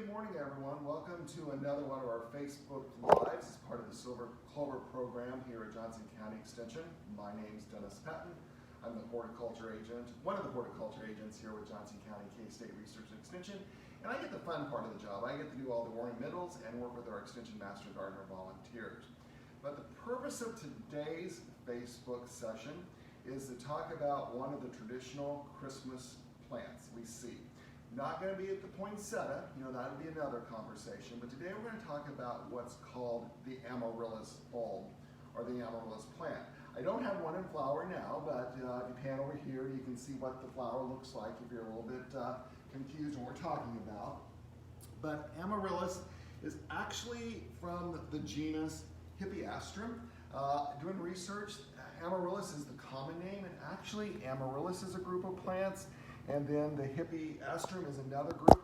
Good morning, everyone. Welcome to another one of our Facebook Lives as part of the Silver Clover program here at Johnson County Extension. My name's Dennis Patton. I'm the horticulture agent, one of the horticulture agents here with Johnson County K-State Research Extension. And I get the fun part of the job. I get to do all the ornamentals and work with our Extension Master Gardener volunteers. But the purpose of today's Facebook session is to talk about one of the traditional Christmas plants we see. Not going to be at the poinsettia, that would be another conversation, but today we're going to talk about what's called the Amaryllis bulb, or the Amaryllis plant. I don't have one in flower now, but if you pan over here, you can see what the flower looks like if you're a little bit confused on what we're talking about. But Amaryllis is actually from the genus Hippeastrum. Doing research, Amaryllis is the common name, and actually Amaryllis is a group of plants. And then the Hippeastrum is another group.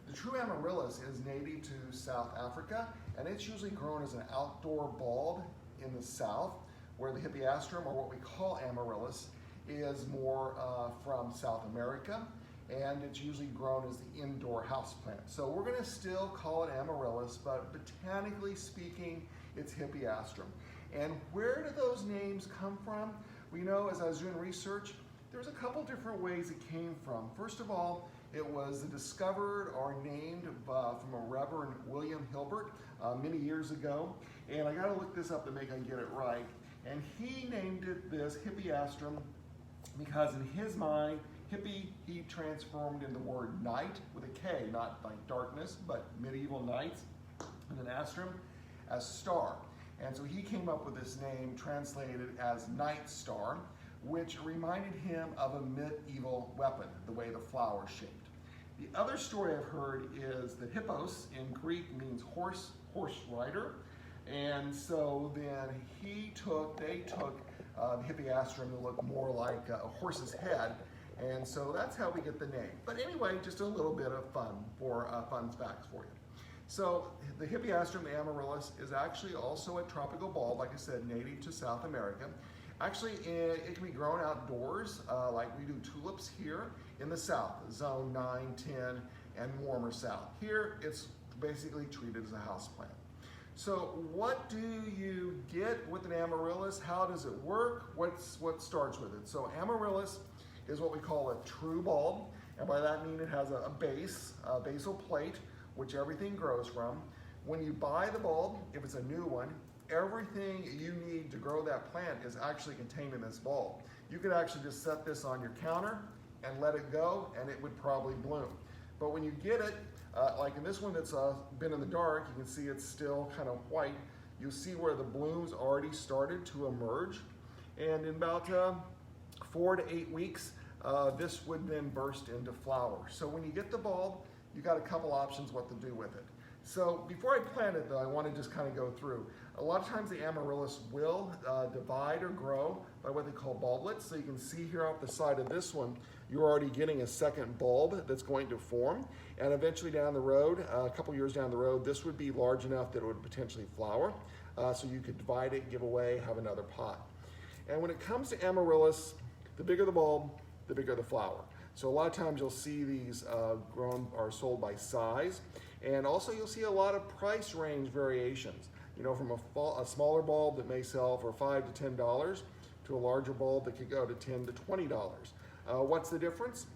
The true Amaryllis is native to South Africa, and it's usually grown as an outdoor bulb in the south, where the Hippeastrum, or what we call Amaryllis, is more from South America, and it's usually grown as the indoor houseplant. So we're going to still call it Amaryllis, but botanically speaking, it's Hippeastrum. And where do those names come from? We know, as I was doing research, there's a couple different ways it came from. First of all, it was discovered or named from a Reverend William Hilbert many years ago. And I gotta look this up to make I get it right. And he named it this Hippeastrum because in his mind, hippie, he transformed in the word night with a K, not like darkness, but medieval nights, and then astrum as star. And so he came up with this name translated as night star, which reminded him of a medieval weapon, the way the flower shaped. The other story I've heard is that hippos in Greek means horse rider, and so then they took the Hippeastrum to look more like a horse's head, and so that's how we get the name. But anyway, just a little bit of fun facts for you. So the Hippeastrum Amaryllis is actually also a tropical bulb, like I said, native to South America. Actually, it can be grown outdoors, like we do tulips here in the south, zone 9, 10, and warmer south. Here, it's basically treated as a houseplant. So what do you get with an Amaryllis? How does it work? What starts with it? So Amaryllis is what we call a true bulb, and by that I mean it has a base, a basal plate, which everything grows from. When you buy the bulb, if it's a new one, everything you need to grow that plant is actually contained in this bulb. You could actually just set this on your counter and let it go, and it would probably bloom. But when you get it, like in this one that's been in the dark, you can see it's still kind of white. You'll see where the blooms already started to emerge. And in about 4 to 8 weeks, this would then burst into flower. So when you get the bulb, you got a couple options what to do with it. So before I plant it though, I want to just kind of go through. A lot of times the Amaryllis will divide or grow by what they call bulblets. So you can see here off the side of this one, you're already getting a second bulb that's going to form. And eventually down the road, a couple years down the road, this would be large enough that it would potentially flower. So you could divide it, give away, have another pot. And when it comes to Amaryllis, the bigger the bulb, the bigger the flower. So a lot of times you'll see these grown or sold by size. And also you'll see a lot of price range variations. From a smaller bulb that may sell for $5 to $10 to a larger bulb that could go to $10 to $20. What's the difference?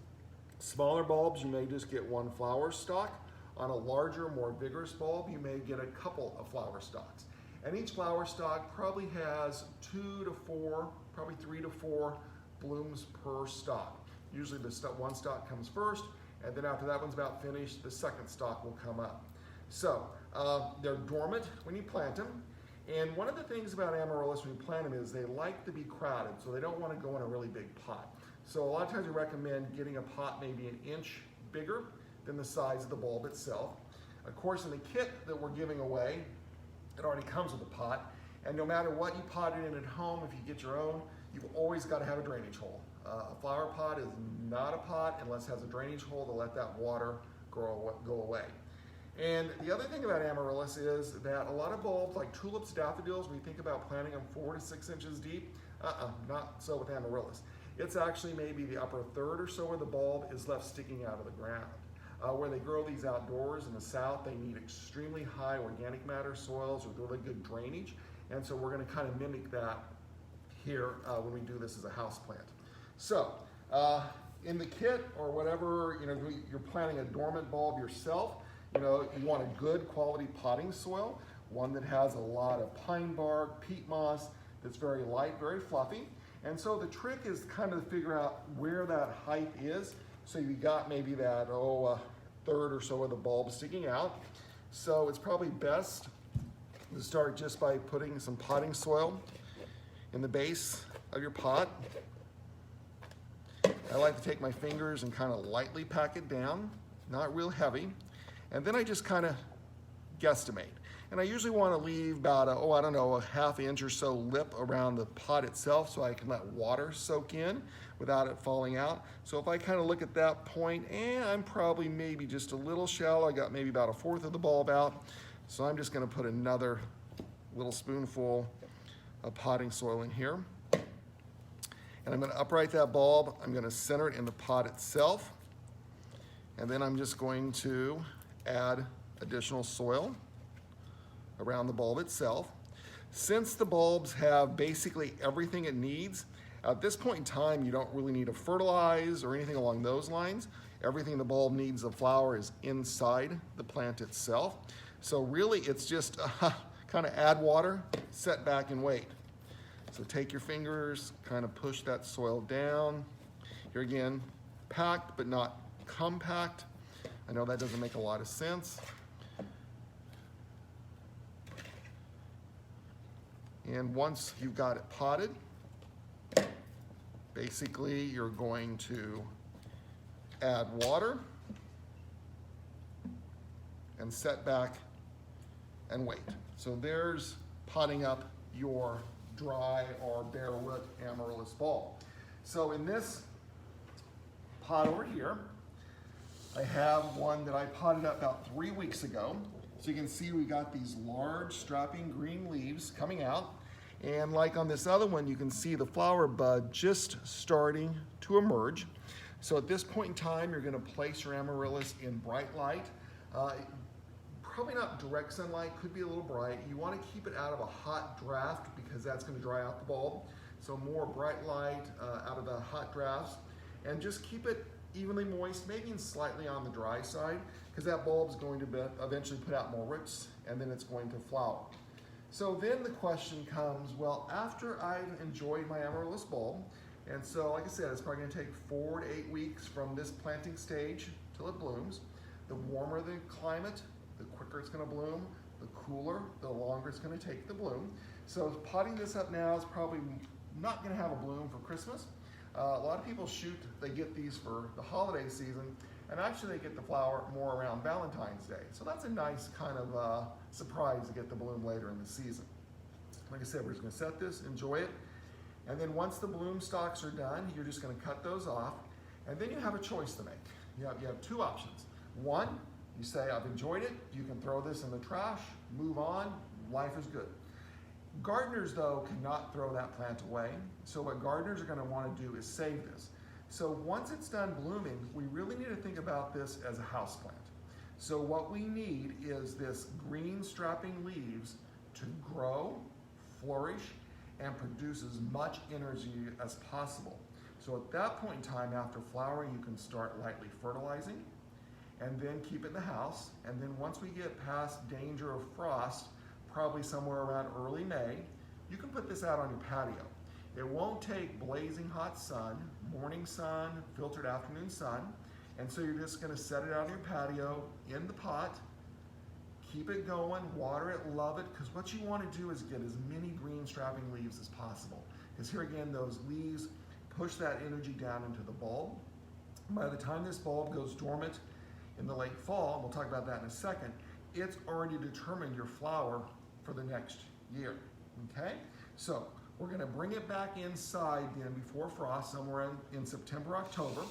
Smaller bulbs, you may just get one flower stalk. On a larger, more vigorous bulb, you may get a couple of flower stalks. And each flower stalk probably has 2 to 4, probably 3 to 4 blooms per stalk. Usually the one stalk comes first, and then after that one's about finished, the second stalk will come up. So they're dormant when you plant them. And one of the things about Amaryllis when you plant them is they like to be crowded, so they don't want to go in a really big pot. So a lot of times we recommend getting a pot maybe an inch bigger than the size of the bulb itself. Of course, in the kit that we're giving away, it already comes with a pot. And no matter what you pot it in at home, if you get your own, you've always got to have a drainage hole. A flower pot is not a pot unless it has a drainage hole to let that water go away. And the other thing about Amaryllis is that a lot of bulbs, like tulips, daffodils, when you think about planting them 4 to 6 inches deep, not so with Amaryllis. It's actually maybe the upper third or so where the bulb is left sticking out of the ground. Where they grow these outdoors in the south, they need extremely high organic matter soils with really good drainage. And so we're going to kind of mimic that here when we do this as a house plant. So in the kit or whatever, you're planting a dormant bulb yourself, you want a good quality potting soil, one that has a lot of pine bark, peat moss, that's very light, very fluffy. And so the trick is kind of to figure out where that height is. So you got maybe that, a third or so of the bulb sticking out. So it's probably best to start just by putting some potting soil in the base of your pot. I like to take my fingers and kind of lightly pack it down, not real heavy. And then I just kind of guesstimate. And I usually want to leave about a half inch or so lip around the pot itself so I can let water soak in without it falling out. So if I kind of look at that point, I'm probably maybe just a little shallow. I got maybe about a fourth of the bulb out. So I'm just going to put another little spoonful of potting soil in here. And I'm going to upright that bulb. I'm going to center it in the pot itself. And then I'm just going to add additional soil around the bulb itself. Since the bulbs have basically everything it needs, at this point in time, you don't really need to fertilize or anything along those lines. Everything the bulb needs of flower is inside the plant itself. So really, it's just kind of add water, set back and wait. So take your fingers, kind of push that soil down. Here again, packed but not compact. I know that doesn't make a lot of sense. And once you've got it potted, basically you're going to add water and set back and wait. So there's potting up your dry or bare root Amaryllis bulb. So in this pot over here, I have one that I potted up about 3 weeks ago. So you can see we got these large strapping green leaves coming out. And like on this other one, you can see the flower bud just starting to emerge. So at this point in time, you're going to place your Amaryllis in bright light. Probably not direct sunlight, could be a little bright. You want to keep it out of a hot draft because that's going to dry out the bulb. So more bright light out of the hot drafts. And just keep it evenly moist, maybe slightly on the dry side, because that bulb's going to eventually put out more roots and then it's going to flower. So then the question comes, well, after I've enjoyed my Amaryllis bulb, and so like I said, it's probably going to take 4 to 8 weeks from this planting stage till it blooms. The warmer the climate, the quicker it's going to bloom. The cooler, the longer it's going to take to bloom. So potting this up now is probably not going to have a bloom for Christmas. A lot of people they get these for the holiday season, and actually they get the flower more around Valentine's Day. So that's a nice kind of surprise to get the bloom later in the season. Like I said, we're just going to set this, enjoy it, and then once the bloom stalks are done, you're just going to cut those off, and then you have a choice to make. You have 2 options. One, you say, I've enjoyed it, you can throw this in the trash, move on, life is good. Gardeners, though, cannot throw that plant away. So what gardeners are going to want to do is save this. So once it's done blooming, we really need to think about this as a houseplant. So what we need is this green strapping leaves to grow, flourish, and produce as much energy as possible. So at that point in time, after flowering, you can start lightly fertilizing and then keep it in the house. And then once we get past danger of frost, probably somewhere around early May, you can put this out on your patio. It won't take blazing hot sun, morning sun, filtered afternoon sun, and so you're just going to set it out on your patio in the pot, keep it going, water it, love it, because what you want to do is get as many green strapping leaves as possible. Because here again, those leaves push that energy down into the bulb. By the time this bulb goes dormant in the late fall, and we'll talk about that in a second, it's already determined your flower for the next year, okay? So we're gonna bring it back inside then before frost, somewhere in September, October.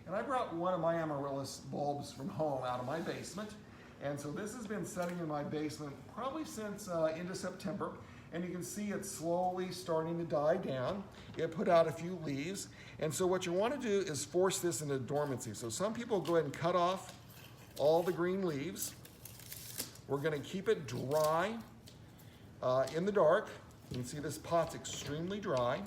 And I brought one of my Amaryllis bulbs from home out of my basement. And so this has been sitting in my basement probably since into September. And you can see it's slowly starting to die down. It put out a few leaves. And so what you wanna do is force this into dormancy. So some people go ahead and cut off all the green leaves. We're gonna keep it dry in the dark. You can see this pot's extremely dry.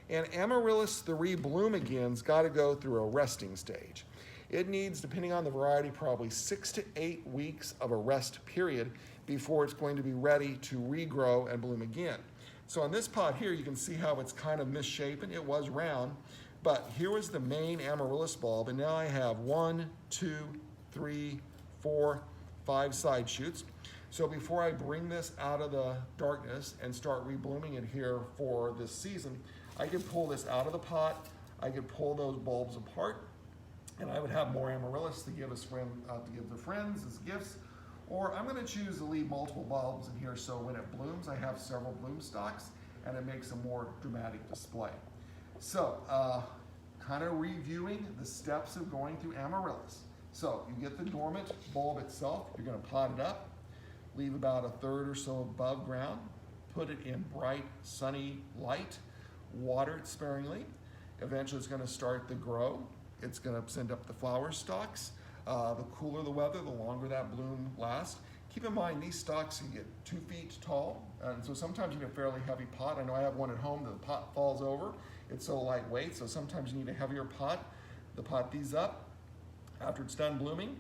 And Amaryllis, the rebloom again's gotta go through a resting stage. It needs, depending on the variety, probably 6 to 8 weeks of a rest period before it's going to be ready to regrow and bloom again. So on this pot here, you can see how it's kind of misshapen. It was round, but here was the main Amaryllis bulb, and now I have 1, 2, 3, 4, 5 side shoots. So before I bring this out of the darkness and start reblooming it here for this season, I could pull this out of the pot, I could pull those bulbs apart, and I would have more Amaryllis to give to friends as gifts. Or I'm going to choose to leave multiple bulbs in here so when it blooms, I have several bloom stalks and it makes a more dramatic display. So, kind of reviewing the steps of going through Amaryllis. So, you get the dormant bulb itself, you're going to pot it up, leave about 1/3 or so above ground, put it in bright, sunny light, water it sparingly. Eventually it's going to start to grow. It's going to send up the flower stalks. The cooler the weather, the longer that bloom lasts. Keep in mind, these stalks can get 2 feet tall, and so sometimes you need a fairly heavy pot. I know I have one at home that the pot falls over. It's so lightweight, so sometimes you need a heavier pot. The pot these up. After it's done blooming,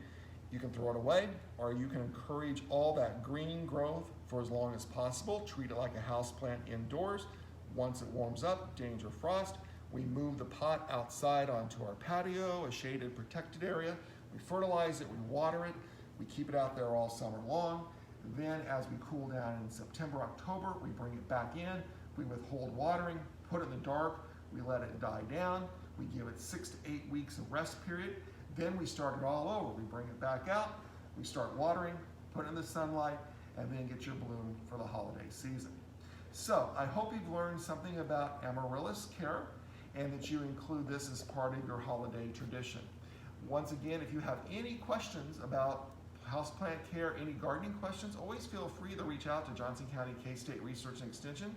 you can throw it away, or you can encourage all that green growth for as long as possible. Treat it like a house plant indoors. Once it warms up, danger frost, we move the pot outside onto our patio, a shaded, protected area. We fertilize it, we water it, we keep it out there all summer long. Then as we cool down in September, October, we bring it back in, we withhold watering, put it in the dark, we let it die down, we give it 6 to 8 weeks of rest period, then we start it all over. We bring it back out, we start watering, put it in the sunlight, and then get your bloom for the holiday season. So I hope you've learned something about Amaryllis care and that you include this as part of your holiday tradition. Once again, if you have any questions about houseplant care, any gardening questions, always feel free to reach out to Johnson County K-State Research and Extension.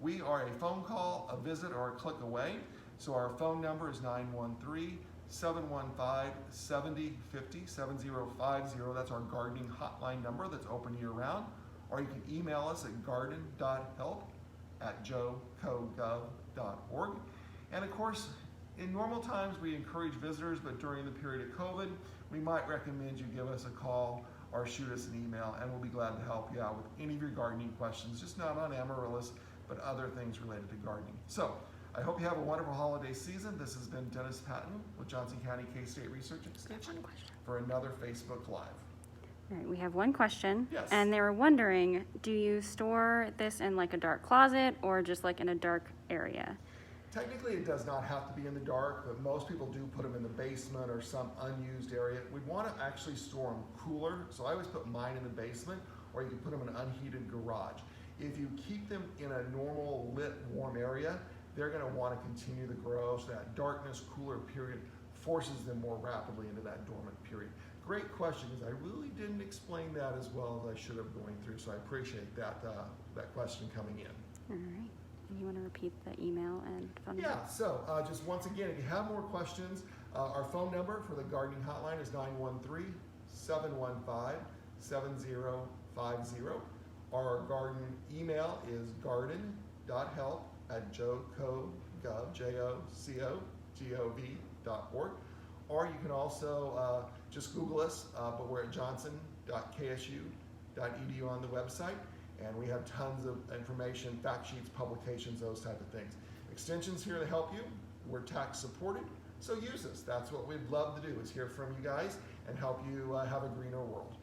We are a phone call, a visit, or a click away. So our phone number is 913-715-7050, 7050. That's our gardening hotline number that's open year-round. Or you can email us at garden.help@jocogov.org. And of course, in normal times, we encourage visitors, but during the period of COVID, we might recommend you give us a call or shoot us an email, and we'll be glad to help you out with any of your gardening questions, just not on Amaryllis, but other things related to gardening. So, I hope you have a wonderful holiday season. This has been Dennis Patton with Johnson County K-State Research Extension for another Facebook Live. All right, we have one question. Yes. And they were wondering, do you store this in like a dark closet or just like in a dark area? Technically, it does not have to be in the dark, but most people do put them in the basement or some unused area. We want to actually store them cooler, so I always put mine in the basement, or you can put them in an unheated garage. If you keep them in a normal, lit, warm area, they're going to want to continue to grow, so that darkness, cooler period forces them more rapidly into that dormant period. Great question, because I really didn't explain that as well as I should have going through, so I appreciate that, that question coming in. All right. You want to repeat the email and phone number? Yeah, so just once again, if you have more questions, our phone number for the gardening hotline is 913-715-7050. Our garden email is garden.help@jocogov, jocogov.org. Or you can also just Google us, but we're at johnson.ksu.edu on the website. And we have tons of information, fact sheets, publications, those type of things. Extension's here to help you. We're tax supported, so use us. That's what we'd love to do, is hear from you guys and help you have a greener world.